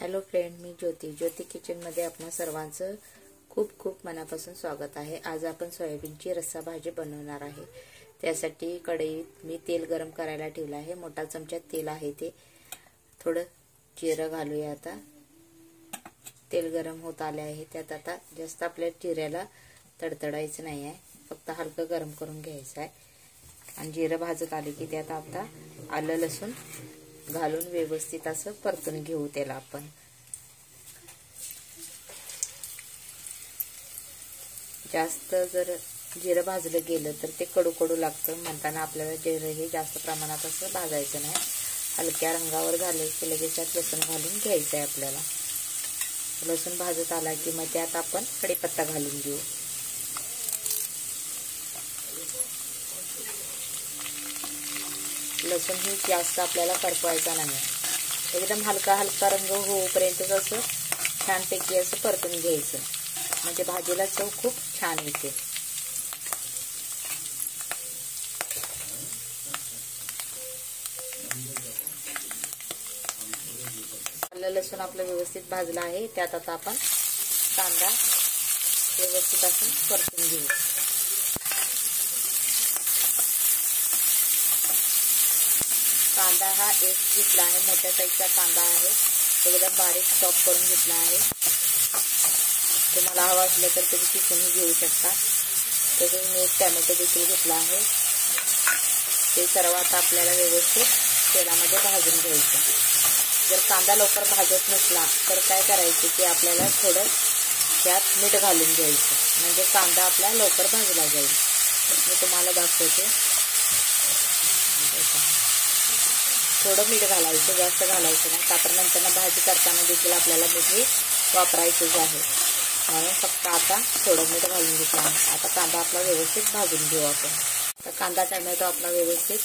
Hello friend, मी ज्योती किचनमध्ये आपणा सर्वांचं खूप खूप मनापासून स्वागत आहे। आज आपण सोयाबीनची रस्सा भाजी बनवणार आहे। त्यासाठी कढईत मी तेल गरम करायला ठेवलं आहे। मोठा चमचा तेल आहे, ते थोडं जिरं घालूया। आता तेल गरम होत आले आहे। त्यात आता जास्त आपल्या जिऱ्याला तडतडायचं नाही आहे, फक्त हलकं गरम करून घ्यायचं आहे। आणि जिरं भाजत आले की त्यात आता आलं लसूण घालून व्यवस्थित असं परतून घेऊ त्याला आपण। जास्त जर जिरं भाजलं गेलं तर ते कडू कडू लागतं, म्हणताना आपल्याला जिरं हे जास्त प्रमाणात असं भाजायचं नाही। हलक्या रंगावर झाले की लगेच त्यात लसूण घालून घ्यायचं आहे आपल्याला। लसूण भाजत आला की मग त्यात आपण कढीपत्ता घालून घेऊ। लसूण ही जास्त आपल्याला करपवायचा नाही, एकदम हलका रंग होईपर्यंत असं छानपैकी असं परतून घ्यायचं, म्हणजे भाजीला चव खूप छान येते। आलं लसूण आपलं व्यवस्थित भाजलं आहे। त्यात आता आपण कांदा व्यवस्थित असं परतून घेऊ। कांदा हा एक घेतला आहे, मोठ्या साईजचा कांदा आहे, एकदम बारीक चॉप करून घेतला आहे। तुम्हाला हवा असलं तर तुम्ही किसून घेऊ शकता। तसेच मी एक टोमॅटो देखील घेतला आहे। ते सर्व आता आपल्याला व्यवस्थित तेलामध्ये भाजून घ्यायचं। जर कांदा लवकर भाजत नसला तर काय करायचं की आपल्याला थोडं त्यात मीठ घालून घ्यायचं, म्हणजे कांदा आपला लवकर भाजला जाईल। मी तुम्हाला दाखवते। थोडं मीठ घालायचं, जास्त घालायचं नाही, का तर नंतर भाजी करताना देखील आपल्याला मीठ वापरायचंच आहे, म्हणून फक्त आता थोडं मीठ घालून घेतलं आहे। आता कांदा आपला व्यवस्थित भाजून घेऊ आपण। तर कांदा टोमॅटो आपला व्यवस्थित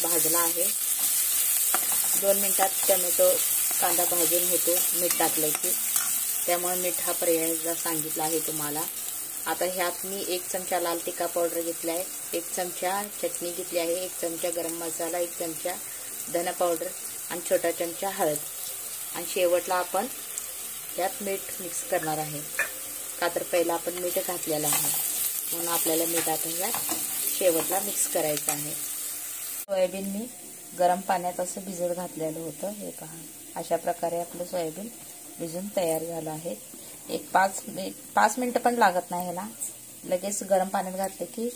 भाजला आहे। 2 मिनिटात टोमॅटो कांदा भाजून होतो मीठ टाकलं की, त्यामुळे मीठ हा पर्याय सांगितला आहे तुम्हाला। आता ह्यात मी 1 चमचा लाल तिखट पावडर घेतला आहे, 1 चमचा चटणी घेतली आहे, 1 चमचा गरम मसाला, 1 चमचा धना पावडर आणि छोटा चमचा हळद, आणि शेवटला आपण त्यात मीठ मिक्स करणार आहे, का तर पहिला आपण मीठ घातलेलं आहे, म्हणून आपल्याला मीठ आता ह्यात शेवटला मिक्स करायचं आहे। सोयाबीन मी गरम पाण्यात असं भिजत घातलेलं होतं, हे पहा। अशा प्रकारे आपलं सोयाबीन भिजून तयार झालं आहे। एक 5 मिनिटं पण लागत नाही ह्याला, लगेच गरम पाण्यात घातले की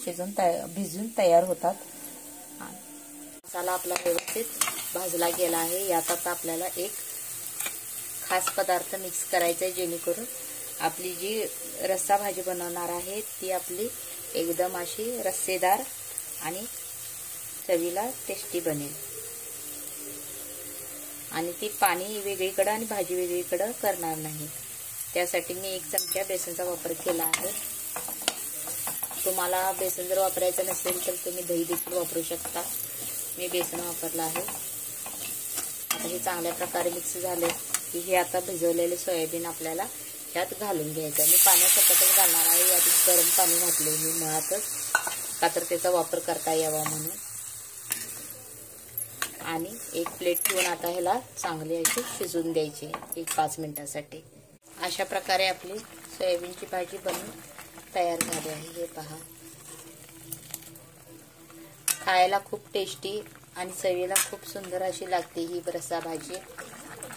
भिजून तयार होतात। मसाला आपला व्यवस्थित भाजला गेला आहे। यात आता आपल्याला एक खास पदार्थ मिक्स करायचा आहे, जेणेकरून आपली जी रस्सा भाजी बनवणार आहे ती आपली एकदम अशी रस्सेदार आणि चवीला टेस्टी बनेल। आणि ती पाणी वेगळीकडं आणि भाजी वेगळीकडं करणार नाही, त्यासाठी मी 1 चमचा बेसनचा वापर केला आहे। तुम्हाला बेसन जर वापरायचं नसेल तर तुम्ही दही देखील वापरू शकता। मी बेसन वापरलं आहे। आता हे चांगल्या प्रकारे मिक्स झाले की हे आता भिजवलेले सोयाबीन आपल्याला यात घालून घ्यायचं। मी पाण्यासकटच घालणार आहे, यात गरम पाणी घातले मी मुळातच, का तर त्याचा वापर करता यावा म्हणून। आणि एक प्लेट ठेवून आता ह्याला चांगली अशी शिजून द्यायची 1-5 मिनिटासाठी। अशा प्रकारे आपली सोयाबीनची भाजी बनवून तयार झाली आहे, हे पहा। खायला खूप टेस्टी आणि चवीला खूप सुंदर अशी लागते ही रस्सा भाजी।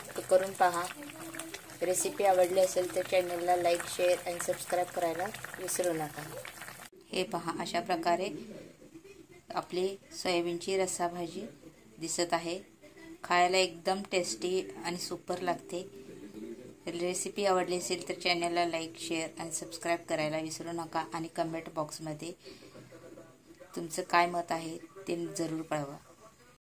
ते करून पहा। रेसिपी आवडली असेल तर चॅनलला लाईक, शेअर आणि सबस्क्राईब करायला विसरू नका। हे पहा, अशा प्रकारे आपली सोयाबीनची रस्सा भाजी दिसत आहे। खायला एकदम टेस्टी आणि सुपर लागते। रेसिपी आवडली असेल तर चॅनलला लाईक, शेअर आणि सबस्क्राईब करायला विसरू नका, आणि कमेंट बॉक्समध्ये तुमचं काय मत आहे ते जरूर कळवा।